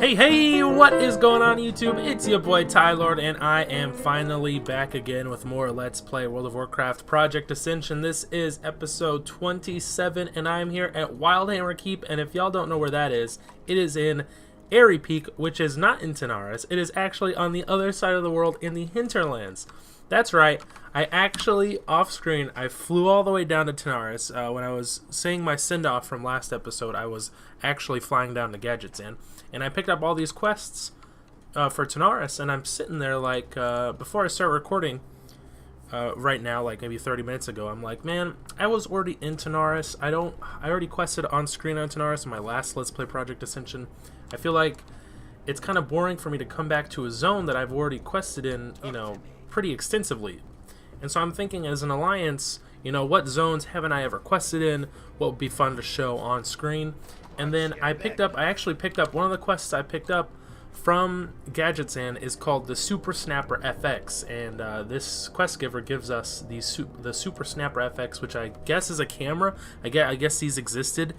Hey, what is going on YouTube? It's your boy Ty'Lord, and I am finally back again with more Let's Play World of Warcraft Project Ascension. This is episode 27, and I'm here at Wildhammer Keep, and if y'all don't know where that is, it is in Aerie Peak, which is not in Tanaris. It is actually on the other side of the world in the hinterlands. That's right, I actually, off-screen, I flew all the way down to Tanaris. When I was saying my send-off from last episode, I was actually flying down to Gadgetzan. And I picked up all these quests for Tanaris, and I'm sitting there like, before I start recording, right now, like maybe 30 minutes ago, I'm like, man, I was already in Tanaris. I already quested on screen on Tanaris in my last Let's Play Project Ascension. I feel like it's kind of boring for me to come back to a zone that I've already quested in, you know, pretty extensively. And so I'm thinking, as an alliance, you know, what zones haven't I ever quested in? What would be fun to show on screen? And then I actually picked up one of the quests I picked up from Gadgetzan is called the Super Snapper FX, and this quest giver gives us the Super Snapper FX, which I guess is a camera. I guess these existed.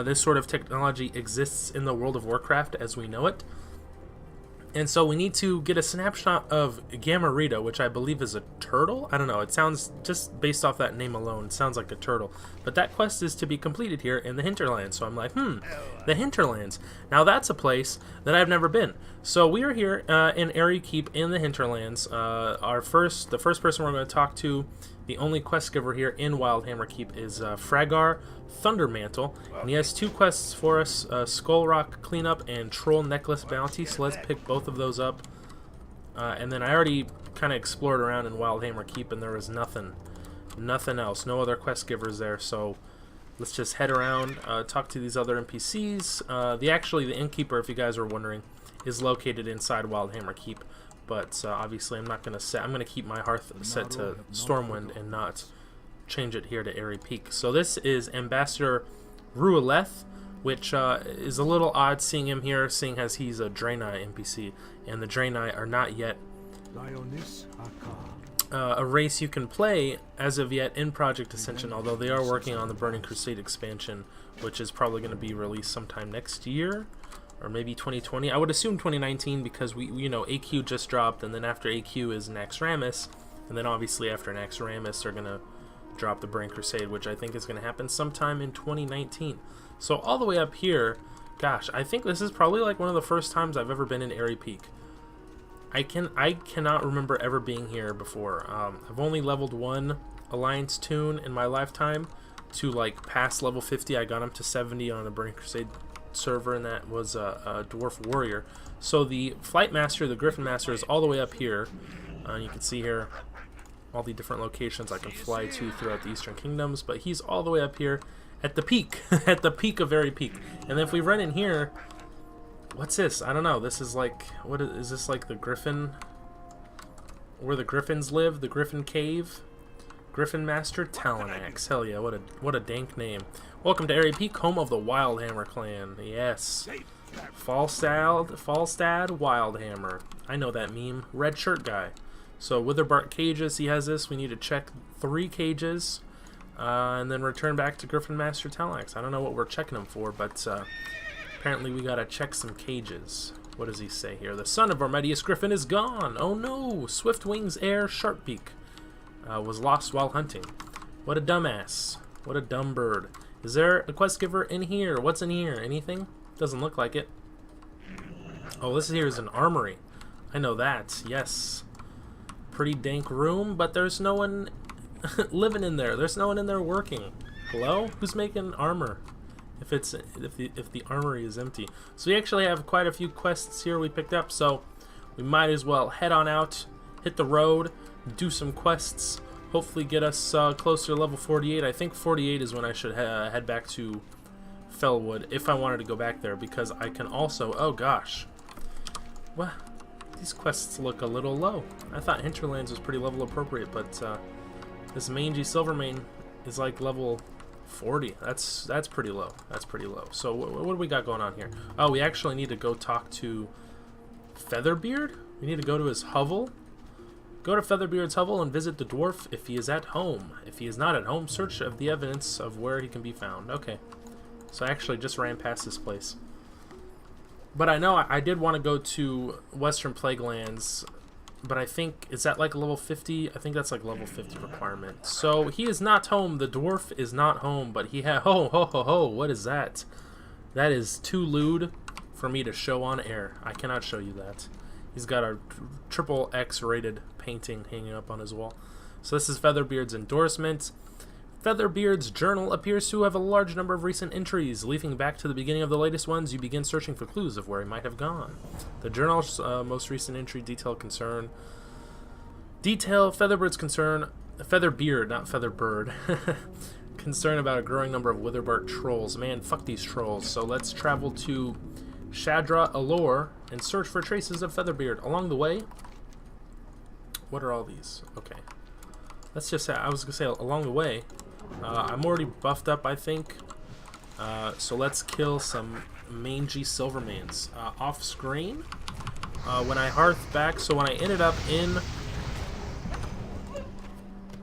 This sort of technology exists in the World of Warcraft as we know it. And so we need to get a snapshot of Gamarita, which I believe is a turtle. I don't know. It sounds, just based off that name alone, it sounds like a turtle. But that quest is to be completed here in the hinterlands. So I'm like, the hinterlands. Now that's a place that I've never been. So we are here in Aerie Keep in the hinterlands. The first person we're going to talk to, the only quest giver here in Wildhammer Keep, is Fragar Thundermantle, and he has two quests for us, Skull Rock Cleanup and Troll Necklace Bounty, so let's pick both of those up. And then I already kind of explored around in Wildhammer Keep, and there was nothing else, no other quest givers there, so let's just head around, talk to these other NPCs. The innkeeper, if you guys are wondering, is located inside Wildhammer Keep, but obviously I'm going to keep my hearth set to Stormwind and not change it here to Aerie Peak. So this is Ambassador Ru'Aleth, which is a little odd seeing him here, seeing as he's a Draenei NPC, and the Draenei are not yet a race you can play as of yet in Project Ascension, although they are working on the Burning Crusade expansion, which is probably going to be released sometime next year, or maybe 2020. I would assume 2019 because you know, AQ just dropped, and then after AQ is Naxxramas, and then obviously after Naxxramas they're going to drop the Burning Crusade, which I think is going to happen sometime in 2019. So all the way up here, gosh, I think this is probably like one of the first times I've ever been in Aerie Peak. I cannot remember ever being here before. I've only leveled one Alliance Toon in my lifetime to like past level 50. I got him to 70 on the Burning Crusade server, and that was a Dwarf Warrior. So the Flight Master, the Griffin Master, is all the way up here. You can see here all the different locations I can fly to throughout the Eastern Kingdoms, but he's all the way up here at the peak, at the peak of Aerie Peak. And then if we run in here, what's this? I don't know. This is like, what is this, like the Griffin, where the Griffins live, the Griffin Cave? Griffin Master Talanax. Hell yeah, what a dank name. Welcome to Aerie Peak, home of the Wildhammer clan. Yes. Falstad Wildhammer. I know that meme. Red shirt guy. So Witherbark cages, he has this. We need to check 3 cages, and then return back to Griffin Master Talanax. I don't know what we're checking him for, but apparently we gotta check some cages. What does he say here? The son of our mightiest griffin is gone. Oh no! Swift Wings heir Sharpbeak was lost while hunting. What a dumbass. What a dumb bird. Is there a quest giver in here? What's in here? Anything? Doesn't look like it. Oh, this here is an armory. I know that. Yes. Pretty dank room, but there's no one living in there. There's no one in there working. Hello? Who's making armor? If the armory is empty. So we actually have quite a few quests here we picked up, so we might as well head on out, hit the road, do some quests, hopefully get us closer to level 48. I think 48 is when I should head back to Fellwood if I wanted to go back there, because I can also, oh gosh, what? These quests look a little low. I thought Hinterlands was pretty level appropriate, but this Mangy Silvermane is like level 40. That's pretty low. That's pretty low. So what do we got going on here? Oh, we actually need to go talk to Featherbeard. We need to go to his hovel. Go to Featherbeard's hovel and visit the dwarf if he is at home. If he is not at home, search of the evidence of where he can be found. Okay. So I actually just ran past this place. But I know I did want to go to Western Plaguelands, but I think, is that like a level 50? I think that's like level 50 requirement. So he is not home. The dwarf is not home, but he had, ho, ho, ho, ho, what is that? That is too lewd for me to show on air. I cannot show you that. He's got a triple X rated painting hanging up on his wall. So this is Featherbeard's endorsement. Featherbeard's journal appears to have a large number of recent entries. Leafing back to the beginning of the latest ones, you begin searching for clues of where he might have gone. The journal's most recent entry detail Featherbeard's concern, Featherbeard, not Featherbird, concern about a growing number of Witherbark trolls. Man, fuck these trolls. So let's travel to Shadra'Alor and search for traces of Featherbeard. Along the way, what are all these? Okay. Let's just say, I was going to say, along the way, I'm already buffed up, I think. So let's kill some mangy Silvermanes. Off screen, when I hearth back, so when I ended up in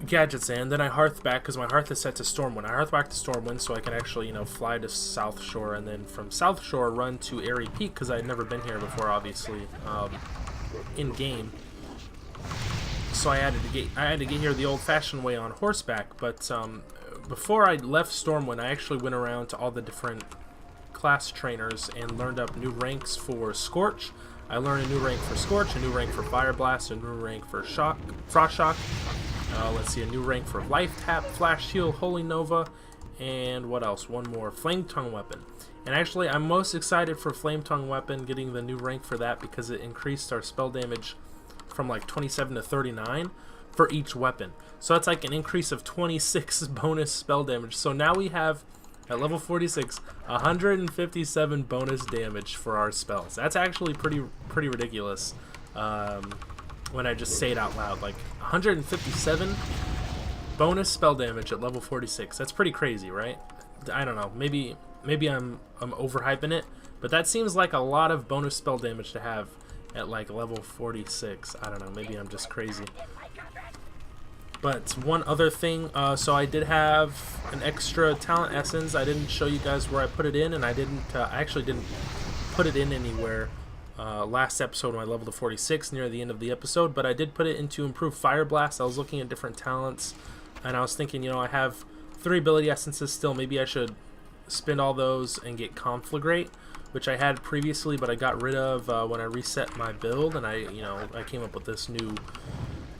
Gadgets and then I hearth back, because my hearth is set to Stormwind. I hearth back to Stormwind so I can actually, you know, fly to South Shore, and then from South Shore run to Airy Peak, because I had never been here before, obviously, in game. So I had to get here the old-fashioned way on horseback. But before I left Stormwind, I actually went around to all the different class trainers and learned up new ranks for Scorch. I learned a new rank for Scorch, a new rank for Fire Blast, a new rank for Frost Shock. Let's see, a new rank for Life Tap, Flash Shield, Holy Nova, and what else? One more, Flame Tongue Weapon. And actually, I'm most excited for Flame Tongue Weapon, getting the new rank for that, because it increased our spell damage from like 27 to 39 for each weapon. So that's like an increase of 26 bonus spell damage. So now we have, at level 46, 157 bonus damage for our spells. That's actually pretty ridiculous. When I just say it out loud, like 157 bonus spell damage at level 46. That's pretty crazy, right? I don't know. Maybe I'm overhyping it, but that seems like a lot of bonus spell damage to have at like level 46. I don't know. Maybe I'm just crazy. But one other thing, so I did have an extra talent essence. I didn't show you guys where I put it in, and I actually didn't put it in anywhere. Last episode when I leveled to 46 near the end of the episode, but I did put it into Improved Fire Blast. I was looking at different talents, and I was thinking, you know, I have 3 ability essences still. Maybe I should spend all those and get Conflagrate, which I had previously, but I got rid of when I reset my build, and I came up with this new.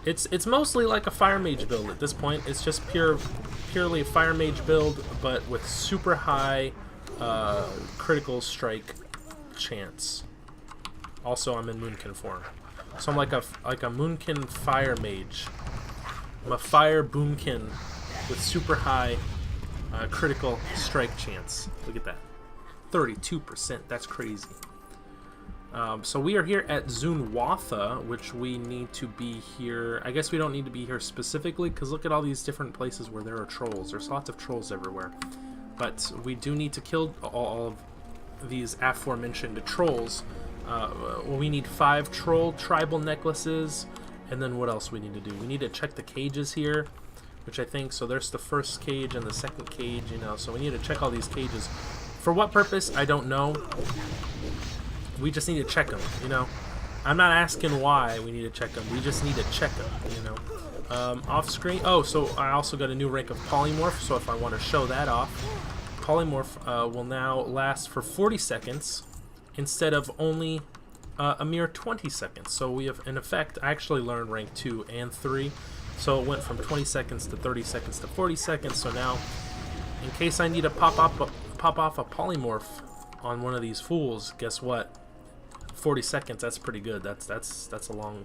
It's mostly like a Fire Mage build at this point. It's just purely a Fire Mage build, but with super high critical strike chance. Also, I'm in Moonkin form, so I'm like a Moonkin Fire Mage. I'm a Fire Boomkin with super high critical strike chance. Look at that, 32%. That's crazy. So we are here at Hiri'Watha, which we need to be here. I guess we don't need to be here specifically, because look at all these different places where there are trolls. There's lots of trolls everywhere, but we do need to kill all of these aforementioned trolls. We need 5 troll tribal necklaces, and then what else we need to do? We need to check the cages here, which I think, so there's the first cage and the second cage, you know, so we need to check all these cages. For what purpose, I don't know. We just need to check them, you know. I'm not asking why we need to check them, we just need to check them, you know. Off screen, oh, so I also got a new rank of Polymorph, so if I want to show that off, Polymorph will now last for 40 seconds, instead of only a mere 20 seconds. So we have, in effect, I actually learned rank 2 and 3. So it went from 20 seconds to 30 seconds to 40 seconds. So now, in case I need to pop off a polymorph on one of these fools, guess what? 40 seconds, that's pretty good. That's a long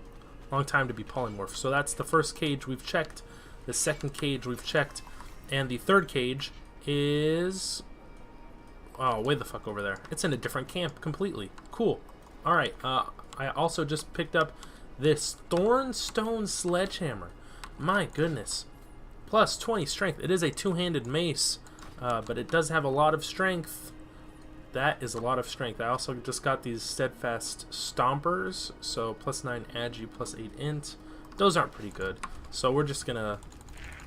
time to be polymorph. So that's the first cage we've checked, the second cage we've checked, and the third cage is... oh, way the fuck over there. It's in a different camp completely. Cool. Alright, I also just picked up this Thornstone Sledgehammer. My goodness. Plus 20 strength. It is a two-handed mace, but it does have a lot of strength. That is a lot of strength. I also just got these Steadfast Stompers, so plus 9 agi, plus 8 int. Those aren't pretty good. So we're just gonna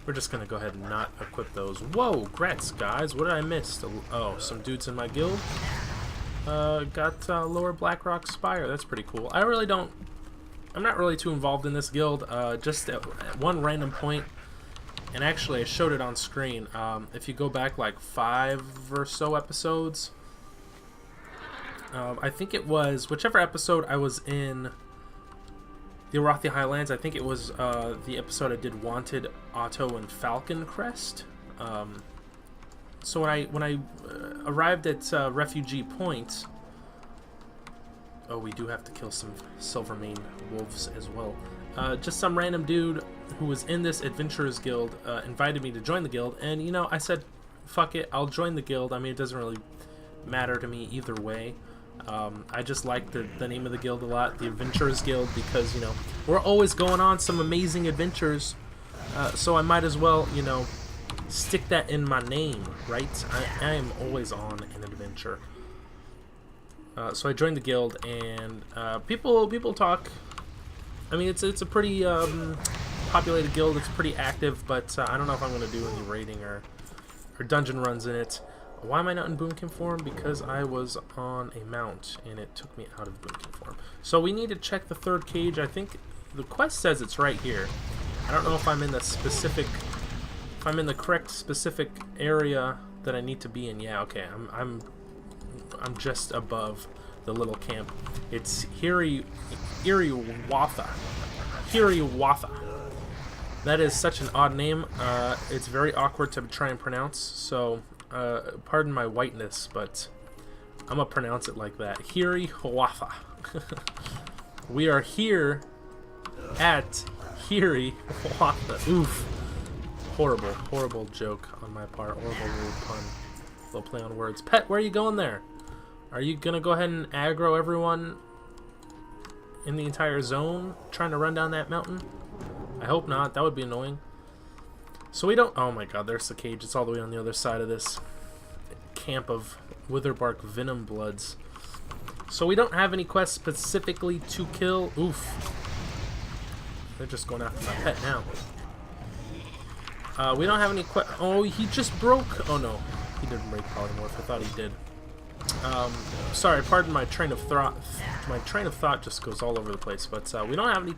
go ahead and not equip those. Whoa, grats, guys. What did I miss? Oh, some dudes in my guild. got Lower Blackrock Spire. That's pretty cool. I'm not really too involved in this guild. Just at one random point, and actually I showed it on screen. If you go back like 5 or so episodes, I think it was whichever episode I was in the Arathi Highlands. I think it was the episode I did Wanted, Otto, and Falcon Crest. So when I arrived at Refugee Point, oh, we do have to kill some Silvermane wolves as well. Just some random dude who was in this Adventurers Guild invited me to join the guild, and you know, I said, fuck it, I'll join the guild. I mean, it doesn't really matter to me either way. I just like the name of the guild a lot, the Adventurers Guild, because, you know, we're always going on some amazing adventures, so I might as well, you know, stick that in my name, right? I am always on an adventure. So I joined the guild, and people talk. I mean, it's a pretty populated guild. It's pretty active, but I don't know if I'm going to do any raiding or dungeon runs in it. Why am I not in Boomkin form? Because I was on a mount, and it took me out of Boomkin form. So we need to check the third cage. I think the quest says it's right here. I don't know if I'm in the specific, if I'm in the correct specific area that I need to be in. Yeah, okay. I'm just above the little camp. It's Hiri'Watha. Hiri'Watha. That is such an odd name. It's very awkward to try and pronounce, so pardon my whiteness, but I'm gonna pronounce it like that. Hiri'Watha. We are here at Hiri'Watha. Oof. Horrible, horrible joke on my part. Horrible little pun. Little play on words. Pet, where are you going there? Are you gonna go ahead and aggro everyone in the entire zone trying to run down that mountain? I hope not. That would be annoying. So we don't... Oh my god, there's the cage. It's all the way on the other side of this camp of Witherbark Venom Bloods. So we don't have any quests specifically to kill. Oof. They're just going after my pet now. We don't have any quests... Oh, he just broke... Oh no, he didn't break Polymorph. I thought he did. Sorry, pardon my train of thought. My train of thought just goes all over the place, but we don't have any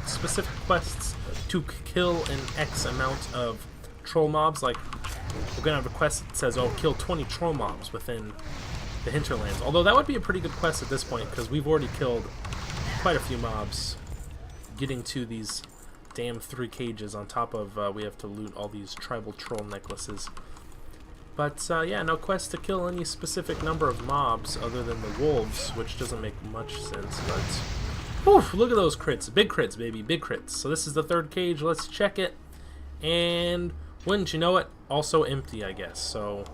specific quests to kill an X amount of troll mobs. Like, we're gonna have a quest that says, oh, kill 20 troll mobs within the hinterlands. Although that would be a pretty good quest at this point, because we've already killed quite a few mobs getting to these damn 3 cages, on top of we have to loot all these tribal troll necklaces. But, yeah, no quest to kill any specific number of mobs other than the wolves, which doesn't make much sense, but... Whew, look at those crits. Big crits, baby. Big crits. So this is the third cage. Let's check it. And, wouldn't you know it, also empty, I guess. So,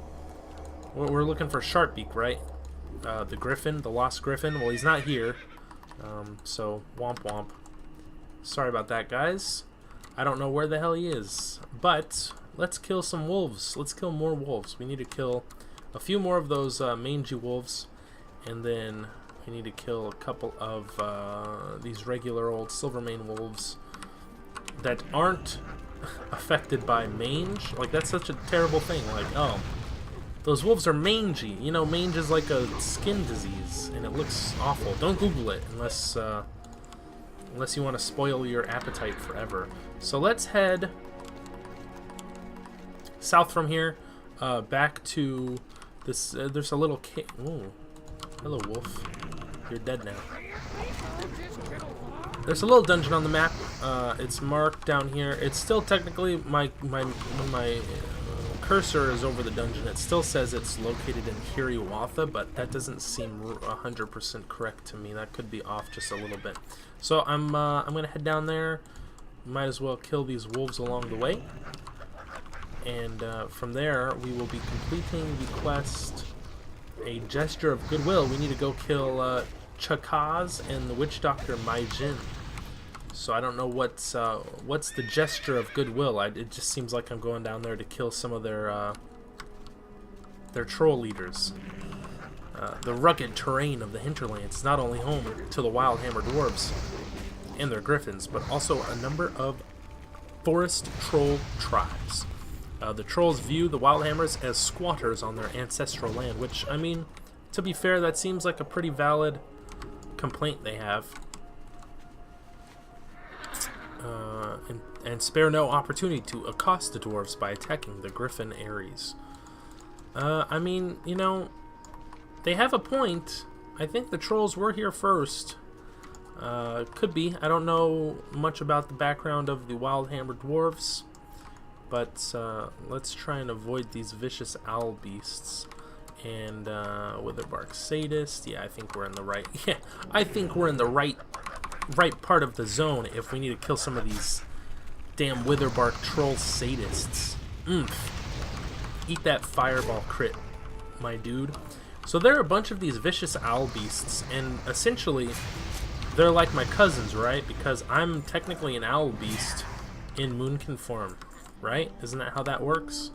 we're looking for Sharpbeak, right? The Griffin, the Lost Griffin. Well, he's not here. So, womp womp. Sorry about that, guys. I don't know where the hell he is. But... let's kill some wolves. Let's kill more wolves. We need to kill a few more of those mangy wolves, and then we need to kill a couple of these regular old Silvermane wolves that aren't affected by mange. Like, that's such a terrible thing. Like, oh, those wolves are mangy. You know, mange is like a skin disease, and it looks awful. Don't Google it unless unless you want to spoil your appetite forever. So let's head south from here, back to this. There's a little cave. Ooh, hello, wolf. You're dead now. There's a little dungeon on the map. It's marked down here. It's still technically when my cursor is over the dungeon, it still says it's located in Hiri'Watha, but that doesn't seem 100% correct to me. That could be off just a little bit. So I'm gonna head down there. Might as well kill these wolves along the way. And from there, we will be completing the quest, A Gesture of Goodwill. We need to go kill Tcha'kaz and the Witch Doctor Mai'jin. So I don't know what's the Gesture of Goodwill. It just seems like I'm going down there to kill some of their troll leaders. The rugged terrain of the hinterlands is not only home to the wild hammer dwarves and their griffins, but also a number of forest troll tribes. The trolls view the Wildhammers as squatters on their ancestral land, which, I mean, to be fair, that seems like a pretty valid complaint they have. And spare no opportunity to accost the dwarves by attacking the Griffin Ares. I mean, you know, they have a point. I think the trolls were here first. Could be. I don't know much about the background of the Wild Hammer dwarves, but let's try and avoid these vicious owl beasts. And Witherbark Sadist. Yeah, I think we're in the right. Yeah, I think we're in the right part of the zone if we need to kill some of these damn Witherbark troll sadists. Eat that fireball crit, my dude. So there are a bunch of these vicious owl beasts, and essentially they're like my cousins, right? Because I'm technically an owl beast in Moonkin form, right? Isn't that how that works?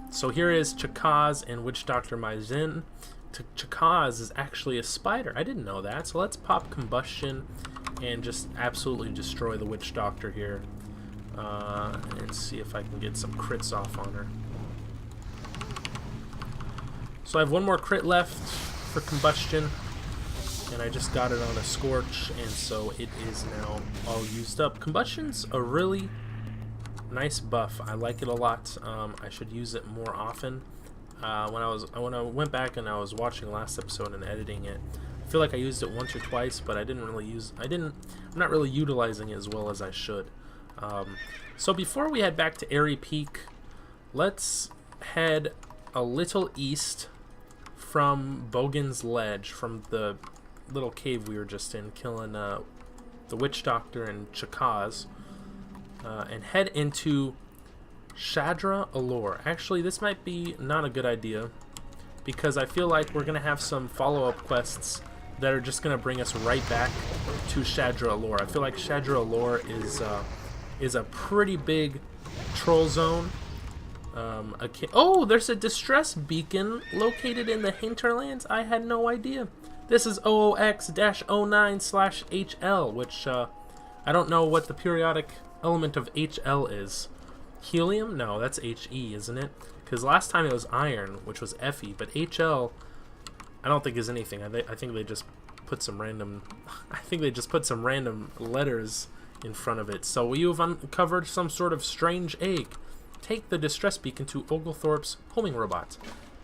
So here is Tcha'kaz and Witch Doctor Mai'jin. Tcha'kaz is actually a spider. I didn't know that. So let's pop Combustion and just absolutely destroy the Witch Doctor here. And see if I can get some crits off on her. So I have one more crit left for Combustion, and I just got it on a Scorch, and so it is now all used up. Combustion's a really nice buff. I like it a lot. I should use it more often. When I went back and I was watching last episode and editing it, I feel like I used it once or twice, but I'm not really utilizing it as well as I should. So before we head back to Airy Peak, let's head a little east from Bogan's Ledge, from the little cave we were just in, killing the Witch Doctor and Tcha'kaz, and head into Shadra'Alor. Actually, this might be not a good idea, because I feel like we're going to have some follow-up quests that are just going to bring us right back to Shadra'Alor. I feel like Shadra'Alor is a pretty big troll zone. Oh, there's a distress beacon located in the hinterlands. I had no idea. This is OOX-09/HL, which I don't know what the periodic element of HL is. Helium? No, that's HE, isn't it? Because last time it was iron, which was Fe, but HL, I don't think is anything. I think they just put some random. I think they just put some random letters in front of it. So you've uncovered some sort of strange egg. Take the distress beacon to Oglethorpe's homing robot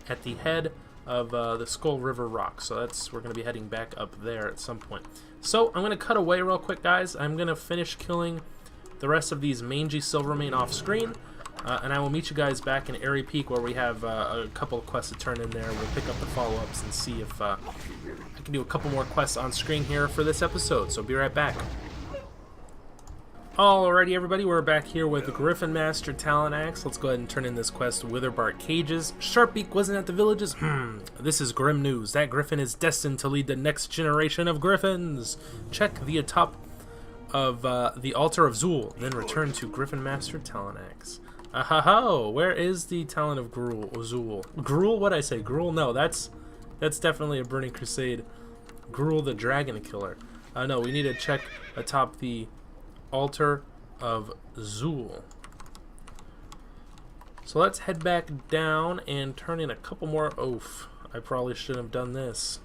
at the head of the Skull River Rock. So we're going to be heading back up there at some point. So I'm going to cut away real quick, guys. I'm going to finish killing the rest of these mangy Silvermane off screen, and I will meet you guys back in Airy Peak, where we have a couple of quests to turn in there. We'll pick up the follow-ups and see if I can do a couple more quests on screen here for this episode. So be right back. Alrighty, everybody, we're back here with Griffin Master Talon-Axe. Let's go ahead and turn in this quest, Witherbark Cages. Sharpbeak wasn't at the villages? This is grim news. That griffin is destined to lead the next generation of griffins. Check the atop of the altar of Zool, then return to Griffin Master Talon-Axe. Ahaho, where is the Talon of Zool? Gruul? What'd I say? Gruul? No, that's definitely a Burning Crusade. Gruul the Dragon Killer. No, we need to check atop the altar of Zool. So let's head back down and turn in a couple more. Oof, I probably shouldn't have done this.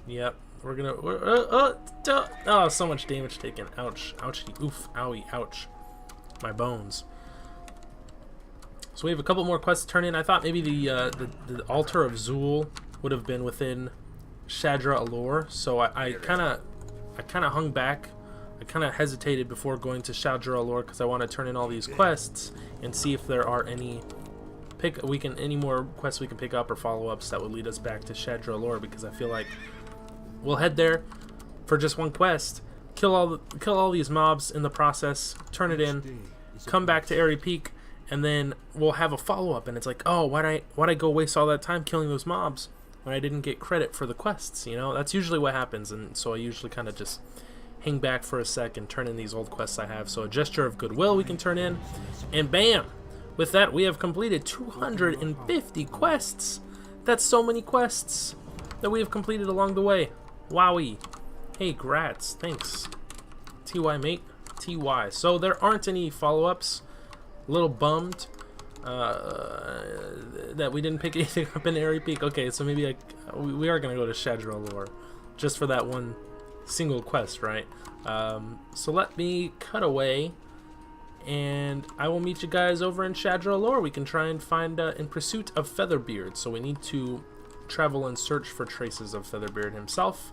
Yep, we're gonna. Oh, so much damage taken. Ouch, ouchie, oof, owie, ouch, my bones. So we have a couple more quests to turn in. I thought maybe the altar of Zool would have been within Shadra'Alor, so I kind of hung back. I kind of hesitated before going to Shadra'Alor because I want to turn in all these quests and see if there are any more quests we can pick up or follow-ups that would lead us back to Shadra'Alor, because I feel like we'll head there for just one quest, kill all these mobs in the process, turn it in, come back to Airy Peak, and then we'll have a follow-up, and it's like, oh, why'd I go waste all that time killing those mobs when I didn't get credit for the quests? You know, that's usually what happens, and so I usually kind of just hang back for a sec and turn in these old quests I have. So a gesture of goodwill we can turn in, and bam! With that, we have completed 250 quests. That's so many quests that we have completed along the way. Wowie. Hey, grats. Thanks. TY, mate. TY. So there aren't any follow-ups. A little bummed. That we didn't pick anything up in Airy Peak. Okay, so maybe we are gonna go to Shadra'Alor just for that one single quest, right? So let me cut away, and I will meet you guys over in Shadra'Alor. We can try and find In Pursuit of Featherbeard. So we need to travel and search for traces of Featherbeard himself.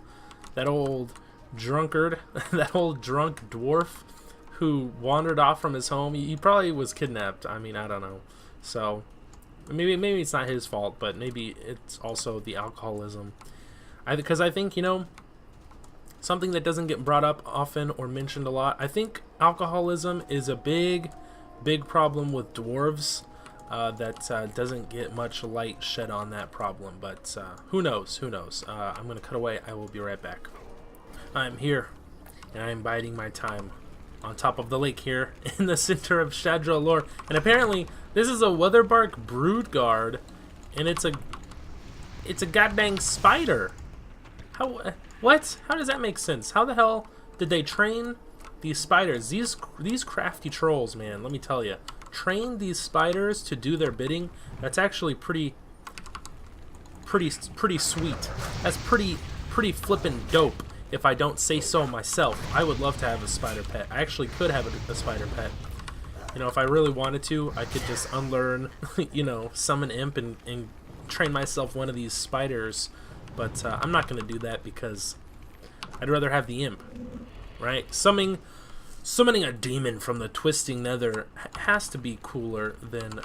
That old drunkard, that old drunk dwarf who wandered off from his home. He probably was kidnapped. I mean, I don't know. So maybe it's not his fault, but maybe it's also the alcoholism. Because I think, you know, something that doesn't get brought up often or mentioned a lot, I think alcoholism is a big problem with dwarves that doesn't get much light shed on that problem. But who knows? I'm going to cut away. I will be right back. I'm here, and I'm biding my time on top of the lake here in the center of Shadra'Alor. And apparently this is a Weatherbark brood guard, and it's a goddamn spider. What? How does that make sense? How the hell did they train these spiders? These crafty trolls, man, let me tell you. Train these spiders to do their bidding. That's actually pretty sweet. That's pretty flippin' dope, if I don't say so myself. I would love to have a spider pet. I actually could have a spider pet. You know, if I really wanted to, I could just unlearn, you know, summon imp and train myself one of these spiders. But I'm not going to do that because I'd rather have the imp, right? Summoning a demon from the twisting nether has to be cooler than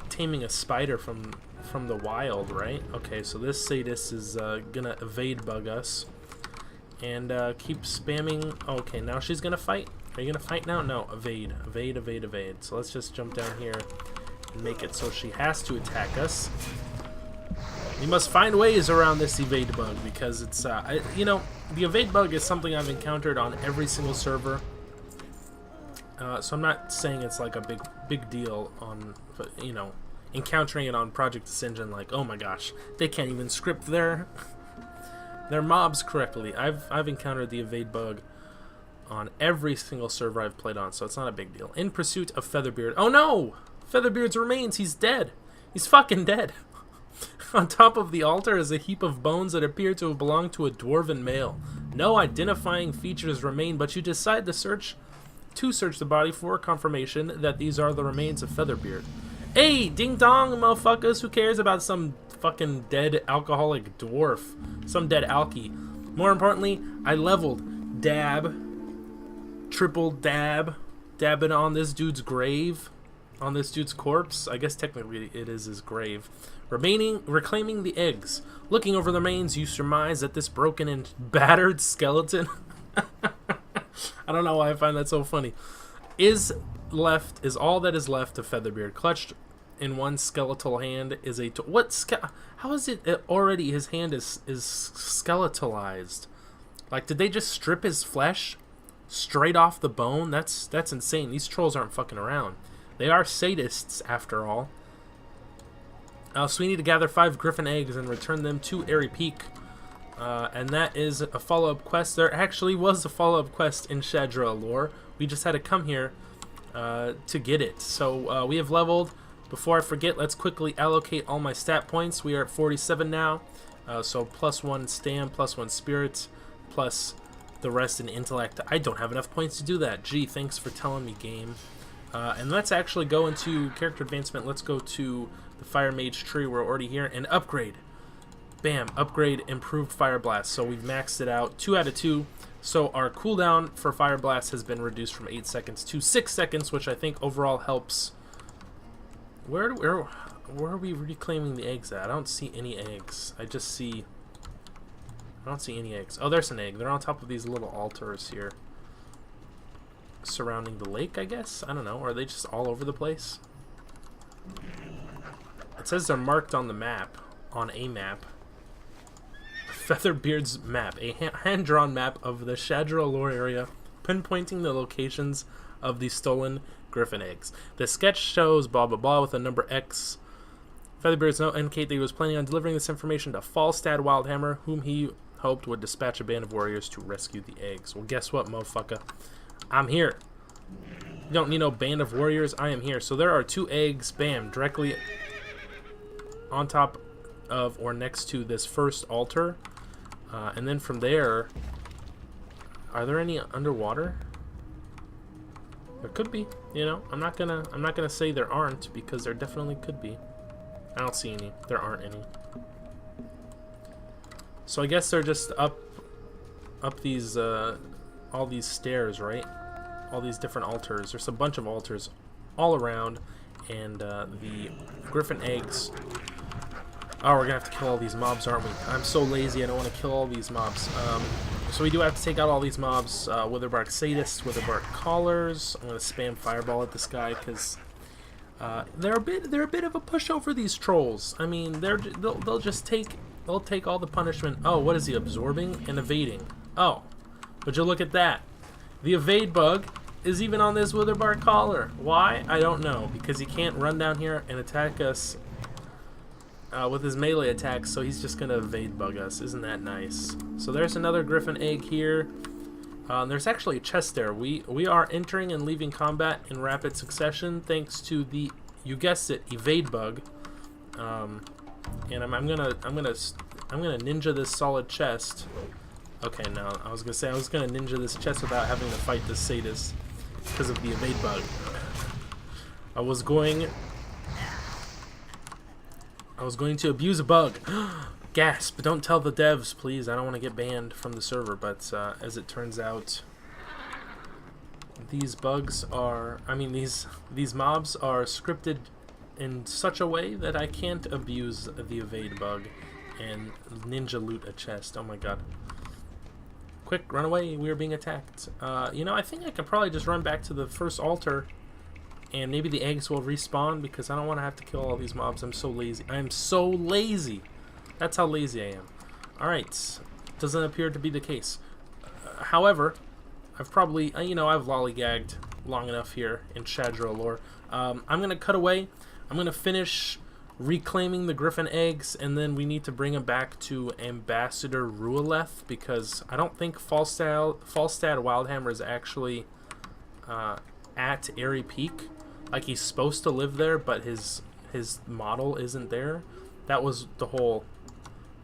taming a spider from the wild, right? Okay, so this sadist is gonna evade bug us and keep spamming. Okay, now she's gonna fight. Are you gonna fight now? No, evade. So let's just jump down here and make it so she has to attack us. We must find ways around this evade bug because it's you know, the evade bug is something I've encountered on every single server. So I'm not saying it's like a big deal on, you know, encountering it on Project Ascension, like, oh my gosh, they can't even script their mobs correctly. I've encountered the evade bug on every single server I've played on, so it's not a big deal. In Pursuit of Featherbeard. Oh no! Featherbeard's remains, he's dead. He's fucking dead. On top of the altar is a heap of bones that appear to have belonged to a dwarven male. No identifying features remain, but you decide to search the body for confirmation that these are the remains of Featherbeard. Hey, ding dong, motherfuckers, who cares about some fucking dead alcoholic dwarf? Some dead alky. More importantly, I leveled. Dab. Triple dab. Dabbing on this dude's grave. On this dude's corpse. I guess technically it is his grave. Reclaiming the eggs. Looking over the remains, you surmise that this broken and battered skeleton... I don't know why I find that so funny. Is all that is left of Featherbeard. Clutched in one skeletal hand is a... How is it already his hand is skeletalized? Like, did they just strip his flesh straight off the bone? That's insane. These trolls aren't fucking around. They are sadists, after all. So we need to gather 5 griffin eggs and return them to Airy Peak. And that is a follow-up quest. There actually was a follow-up quest in Shadra'Alor. We just had to come here to get it. So we have leveled. Before I forget, let's quickly allocate all my stat points. We are at 47 now. So +1 stam, +1 spirit, plus the rest in intellect. I don't have enough points to do that. Gee, thanks for telling me, game. And let's actually go into character advancement. Let's go to the Fire Mage tree. We're already here. And upgrade. Bam, upgrade improved Fire Blast. So we've maxed it out 2 out of 2. So our cooldown for Fire Blast has been reduced from 8 seconds to 6 seconds, which I think overall helps. Where are we reclaiming the eggs at? I don't see any eggs. I don't see any eggs. Oh, there's an egg. They're on top of these little altars here surrounding the lake, I guess. I don't know. Are they just all over the place? It says they're marked on the map, on a map. Featherbeard's map, a hand-drawn map of the Shadra'Alor area, pinpointing the locations of the stolen griffin eggs. The sketch shows blah blah blah with a number X. Featherbeard's note indicate that he was planning on delivering this information to Falstad Wildhammer, whom he hoped would dispatch a band of warriors to rescue the eggs. Well, guess what, motherfucker? I'm here. You don't need no band of warriors. I am here. So there are 2 eggs, bam, directly on top of or next to this first altar. And then from there, are there any underwater? There could be, you know. I'm not gonna say there aren't, because there definitely could be. I don't see any. There aren't any. So I guess they're just up these all these stairs, right? All these different altars. There's a bunch of altars all around, and the griffin eggs. Oh, we're gonna have to kill all these mobs, aren't we? I'm so lazy. I don't want to kill all these mobs. So we do have to take out all these mobs. Witherbark Sadists, Witherbark Callers. I'm gonna spam Fireball at this guy because they're a bit of a pushover. These trolls. I mean, they'll just take all the punishment. Oh, what is he absorbing and evading? Oh, would you look at that? The evade bug is even on this Witherbark Caller. Why? I don't know. Because he can't run down here and attack us with his melee attacks, so he's just gonna evade bug us. Isn't that nice? So there's another griffin egg here. There's actually a chest there. We are entering and leaving combat in rapid succession thanks to the, you guessed it, evade bug. And I'm gonna ninja this solid chest. Okay, no, I was gonna ninja this chest without having to fight this sadist because of the evade bug. I was going to abuse a bug. Gasp! Don't tell the devs, please. I don't want to get banned from the server. But as it turns out, these bugs are, these mobs are scripted in such a way that I can't abuse the evade bug and ninja loot a chest. Oh my god. Quick, run away. We are being attacked. You know, I think I could probably just run back to the first altar and maybe the eggs will respawn because I don't want to have to kill all these mobs. I'm so lazy. I am so lazy. That's how lazy I am. Alright. Doesn't appear to be the case. However, I've probably, I've lollygagged long enough here in Shadra'Alor. I'm going to cut away. I'm going to finish reclaiming the griffin eggs, and then we need to bring them back to Ambassador Ru'Aleth because I don't think Falstad Wildhammer is actually at Airy Peak. Like, he's supposed to live there, but his model isn't there. That was the whole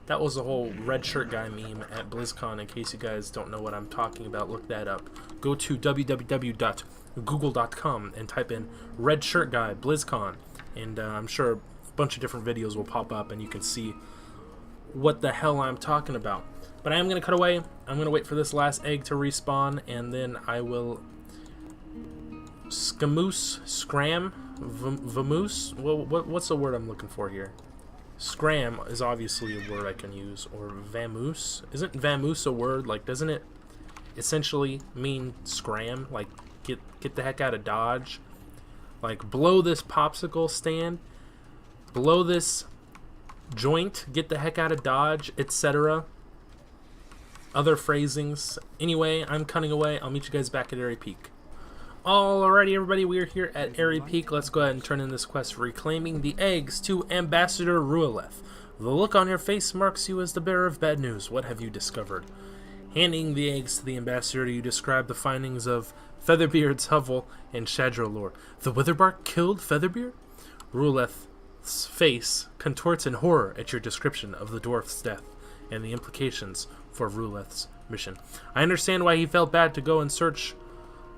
red shirt guy meme at BlizzCon. In case you guys don't know what I'm talking about, look that up. Go to www.google.com and type in red shirt guy BlizzCon, and I'm sure a bunch of different videos will pop up and you can see what the hell I'm talking about. But I am going to cut away. I'm going to wait for this last egg to respawn, and then I will vamoose. Well, what's the word I'm looking for here? Scram is obviously a word I can use, or vamoose. Isn't vamoose a word? Like, doesn't it essentially mean scram? Like, get the heck out of Dodge. Like, blow this popsicle stand, blow this joint, get the heck out of Dodge, etc. Other phrasings. Anyway, I'm cutting away. I'll meet you guys back at Airy Peak. Alrighty, everybody, we are here at Airy Peak. Let's go ahead and turn in this quest for reclaiming the eggs to Ambassador Ru'Aleth. The look on your face marks you as the bearer of bad news. What have you discovered? Handing the eggs to the ambassador, you describe the findings of Featherbeard's hovel and Shadra'Alor. The Witherbark killed Featherbeard? Ru'Aleth's face contorts in horror at your description of the dwarf's death and the implications for Ru'Aleth's mission. I understand why he felt bad to go in search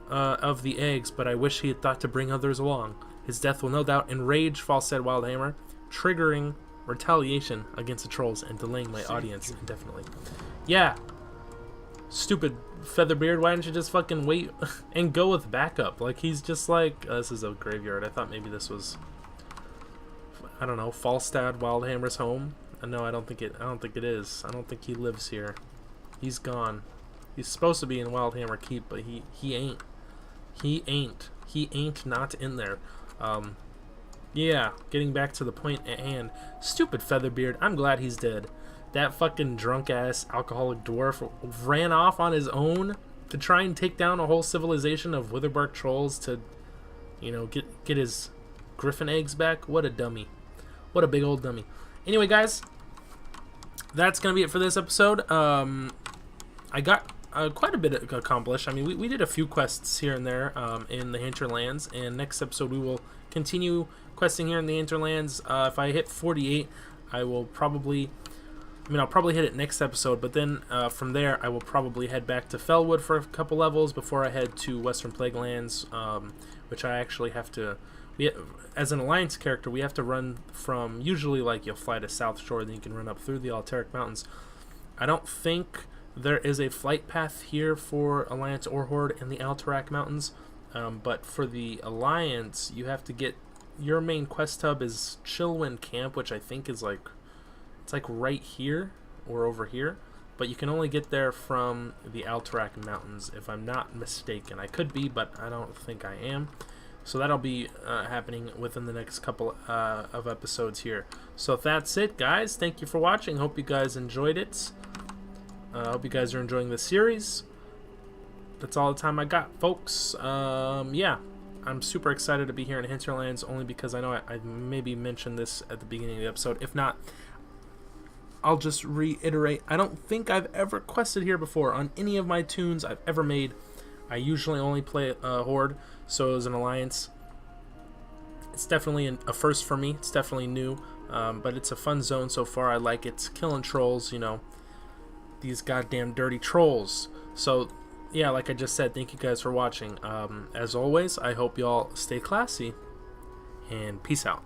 of the eggs, but I wish he had thought to bring others along. His death will no doubt enrage Falstad Wildhammer, triggering retaliation against the trolls and delaying my audience indefinitely. Yeah. Stupid Featherbeard, why didn't you just fucking wait and go with backup? Like, he's just like, this is a graveyard. I thought maybe this was, I don't know, Falstad Wildhammer's home. No, I don't think it is. I don't think he lives here. He's gone. He's supposed to be in Wildhammer Keep, but he ain't. He ain't not in there. Yeah, getting back to the point at hand. Stupid Featherbeard. I'm glad he's dead. That fucking drunk-ass alcoholic dwarf ran off on his own to try and take down a whole civilization of Witherbark trolls to, get his griffin eggs back. What a dummy. What a big old dummy. Anyway, guys, that's going to be it for this episode. I got quite a bit accomplished. I mean, we did a few quests here and there in the Hinterlands, and next episode we will continue questing here in the Hinterlands. If I hit 48, I will probably... I'll probably hit it next episode, but then from there I will probably head back to Felwood for a couple levels before I head to Western Plaguelands, which I actually have to... as an Alliance character, we have to run from... Usually, like, you'll fly to South Shore, then you can run up through the Alterac Mountains. I don't think there is a flight path here for Alliance or Horde in the Alterac Mountains, but for the Alliance, you have to get... Your main quest hub is Chillwind Camp, which I think is like... It's like right here or over here, but you can only get there from the Alterac Mountains, if I'm not mistaken. I could be, but I don't think I am. So that'll be happening within the next couple of episodes here. So that's it, guys. Thank you for watching. Hope you guys enjoyed it. Hope you guys are enjoying the series. That's all the time I got, folks. Yeah, I'm super excited to be here in Hinterlands, only because I know I maybe mentioned this at the beginning of the episode. If not, I'll just reiterate, I don't think I've ever quested here before on any of my tunes I've ever made. I usually only play Horde, so as an Alliance, it's definitely a first for me. It's definitely new, but it's a fun zone so far. I like it. Killing trolls, you know, these goddamn dirty trolls. So, yeah, like I just said, thank you guys for watching. As always, I hope y'all stay classy, and peace out.